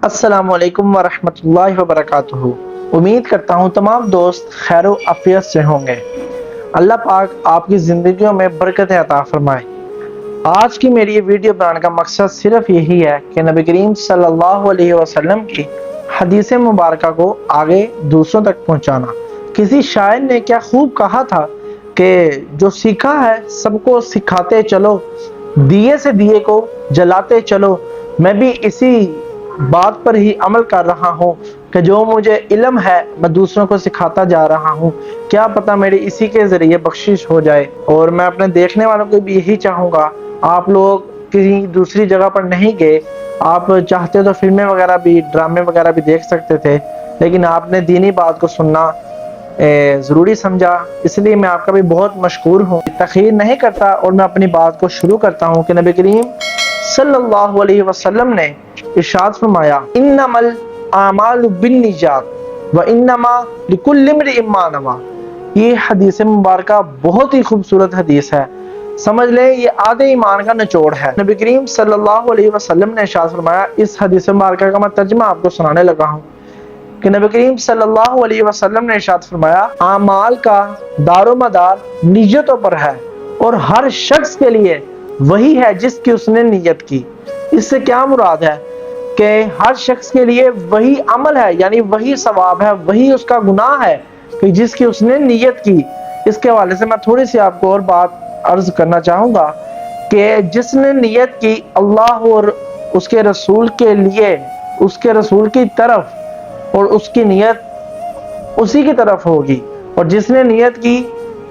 अस्सलाम वालेकुम वरहमतुल्लाहि वबरकातुहू। उम्मीद करता हूँ तमाम दोस्त खैर आफियत से होंगे। अल्लाह पाक आपकी ज़िंदगियों में बरकत अता फरमाए। आज की मेरी ये वीडियो बनाने का मकसद सिर्फ यही है कि नबी करीम सल्लल्लाहु अलैहि वसल्लम की हदीस मुबारक को आगे दूसरों तक पहुँचाना। किसी शायर ने क्या खूब कहा था कि जो सीखा है सबको सिखाते चलो, दिए से दिए को जलाते चलो। मैं भी इसी बात पर ही अमल कर रहा हूँ कि जो मुझे इल्म है मैं दूसरों को सिखाता जा रहा हूँ। क्या पता मेरी इसी के ज़रिए बख्शिश हो जाए। और मैं अपने देखने वालों को भी यही चाहूँगा, आप लोग किसी दूसरी जगह पर नहीं गए, आप चाहते तो फिल्में वगैरह भी, ड्रामे वगैरह भी देख सकते थे, लेकिन आपने दीनी बात को सुनना ज़रूरी समझा, इसलिए मैं आपका भी बहुत मशकूर हूँ। तखीर नहीं करता और मैं अपनी बात को शुरू करता हूँ कि नबी करीम सल्लल्लाहु अलैहि वसल्लम ने इरशाद फरमाया, इन्नमल आमालु बिन्नियात व इन्नमा लिकुल्लि इम्रिइन मा नवा। ये हदीस मुबारक बहुत ही खूबसूरत हदीस है। समझ ले ये आधे ईमान का निचोड़ है। नबी करीम सल्लल्लाहु अलैहि वसल्लम ने इरशाद फरमाया, इस हदीस मुबारक का मैं तर्जुमा आपको सुनाने लगा हूँ कि नबी करीम सल्लल्लाहु अलैहि वसल्लम ने इरशाद फरमाया, आमाल का दारोमदार नियतों पर है और हर शख्स के लिए वही है जिसकी उसने नियत की। इससे क्या मुराद है कि हर शख्स के लिए वही अमल है, यानी वही सवाब है, वही उसका गुनाह है कि जिसकी उसने नियत की। इसके हवाले से मैं थोड़ी सी आपको और बात अर्ज करना चाहूँगा कि जिसने नियत की अल्लाह और उसके रसूल के लिए, उसके रसूल की तरफ, और उसकी नियत उसी की तरफ होगी। और जिसने नियत की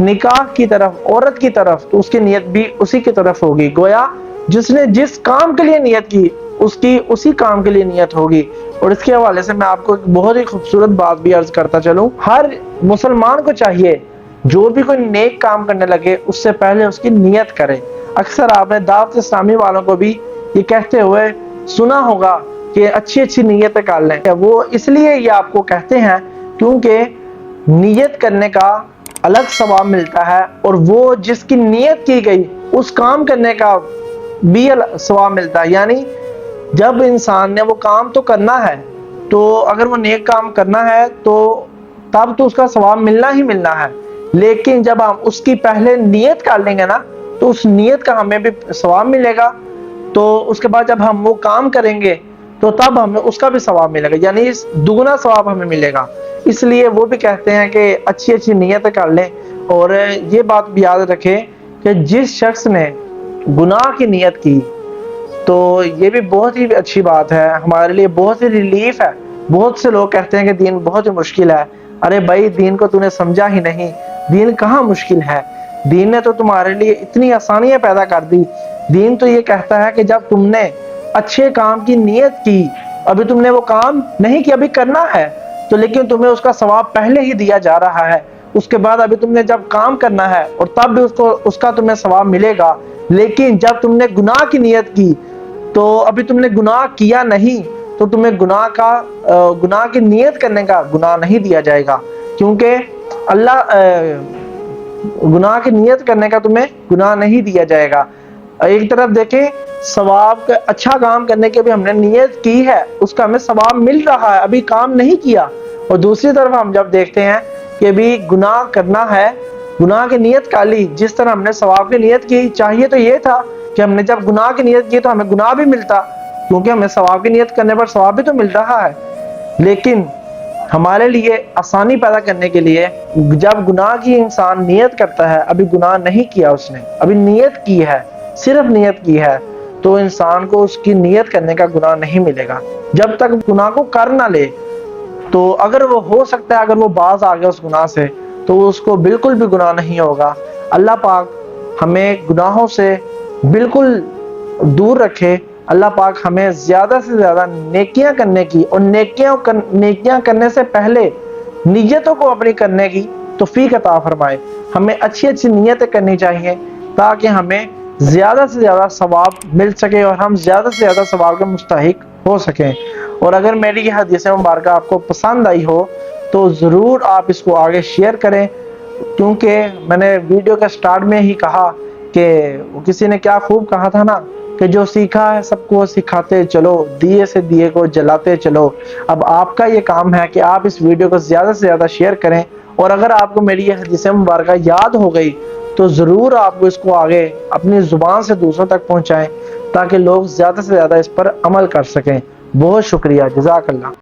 निकाह की तरफ, औरत की तरफ, तो उसकी नियत भी उसी की तरफ होगी। गोया जिसने जिस काम के लिए नियत की उसकी उसी काम के लिए नियत होगी। और इसके हवाले से मैं आपको एक बहुत ही खूबसूरत बात भी अर्ज करता चलूं, हर मुसलमान को चाहिए जो भी कोई नेक काम करने लगे उससे पहले उसकी नियत करे। अक्सर आपने दावत इस्लामी वालों को भी ये कहते हुए सुना होगा कि अच्छी अच्छी नीयतें कर लें। वो इसलिए ये आपको कहते हैं क्योंकि नियत करने का अलग सवाब मिलता है और वो जिसकी नियत की गई उस काम करने का भी सवाब मिलता है। यानी जब इंसान ने वो काम तो करना है, तो अगर वो नेक काम करना है तो तब तो उसका सवाब मिलना ही मिलना है। लेकिन जब हम उसकी पहले नियत कर लेंगे ना, तो उस नियत का हमें भी सवाब मिलेगा। तो उसके बाद जब हम वो काम करेंगे तो तब हमें उसका भी सवाब मिलेगा, यानी दुगना सवाब हमें मिलेगा। इसलिए वो भी कहते हैं कि अच्छी अच्छी नियत कर लें। और ये बात भी याद रखें कि जिस शख्स ने गुनाह की नियत की, तो ये भी बहुत ही अच्छी बात है, हमारे लिए बहुत ही रिलीफ है। बहुत से लोग कहते हैं कि दीन बहुत ही मुश्किल है। अरे भाई, दीन को तूने समझा ही नहीं। दीन कहाँ मुश्किल है, दीन ने तो तुम्हारे लिए इतनी आसानियां पैदा कर दी। दीन तो ये कहता है कि जब तुमने अच्छे काम की नियत की, अभी तुमने वो काम नहीं किया, अभी करना है तो, लेकिन तुम्हें उसका सवाब पहले ही दिया जा रहा है। उसके बाद अभी तुमने जब काम करना है और तब भी उसका तुम्हें सवाब मिलेगा। लेकिन जब तुमने गुनाह की नियत की तो अभी तुमने गुनाह किया नहीं, तो तुम्हें गुनाह की नियत करने का गुनाह नहीं दिया जाएगा, क्योंकि अल्लाह गुनाह की नियत करने का तुम्हें गुनाह नहीं दिया जाएगा। एक तरफ देखें, सवाब का अच्छा काम करने की भी हमने नियत की है, उसका हमें सवाब मिल रहा है, अभी काम नहीं किया। और दूसरी तरफ हम जब देखते हैं कि अभी गुनाह करना है, गुनाह की नियत कर ली, जिस तरह हमने सवाब की नियत की, चाहिए तो ये था कि हमने जब गुनाह की नियत की तो हमें गुनाह भी मिलता, क्योंकि हमें सवाब की नियत करने पर सवाब भी तो मिल रहा है। लेकिन हमारे लिए आसानी पैदा करने के लिए जब गुनाह की इंसान नियत करता है, अभी गुनाह नहीं किया उसने, अभी नियत की है, सिर्फ नियत की है, तो इंसान को उसकी नियत करने का गुनाह नहीं मिलेगा जब तक गुनाह को कर ना ले। तो अगर वो हो सकता है, अगर वो बाज आ गया उस गुनाह से, तो उसको बिल्कुल भी गुनाह नहीं होगा। अल्लाह पाक हमें गुनाहों से बिल्कुल दूर रखे। अल्लाह पाक हमें ज़्यादा से ज़्यादा नेकियां करने की, और नेकियां करने से पहले नियतों को अपनी करने की तौफीक अता फरमाए। हमें अच्छी अच्छी नियतें करनी चाहिए ताकि हमें ज़्यादा से ज़्यादा सवाब मिल सके और हम ज़्यादा से ज़्यादा सवाब के मुस्तहिक हो सकें। और अगर मेरी ये हदीस मुबारक आपको पसंद आई हो तो ज़रूर आप इसको आगे शेयर करें, क्योंकि मैंने वीडियो के स्टार्ट में ही कहा कि किसी ने क्या खूब कहा था ना کہ جو سیکھا ہے سب کو سکھاتے چلو، دیے سے دیے کو جلاتے چلو۔ اب آپ کا یہ کام ہے کہ آپ اس ویڈیو کو زیادہ سے زیادہ شیئر کریں، اور اگر آپ کو میری یہ حدیث مبارکہ یاد ہو گئی تو ضرور آپ اس کو آگے اپنی زبان سے دوسروں تک پہنچائیں، تاکہ لوگ زیادہ سے زیادہ اس پر عمل کر سکیں۔ بہت شکریہ، جزاک اللہ۔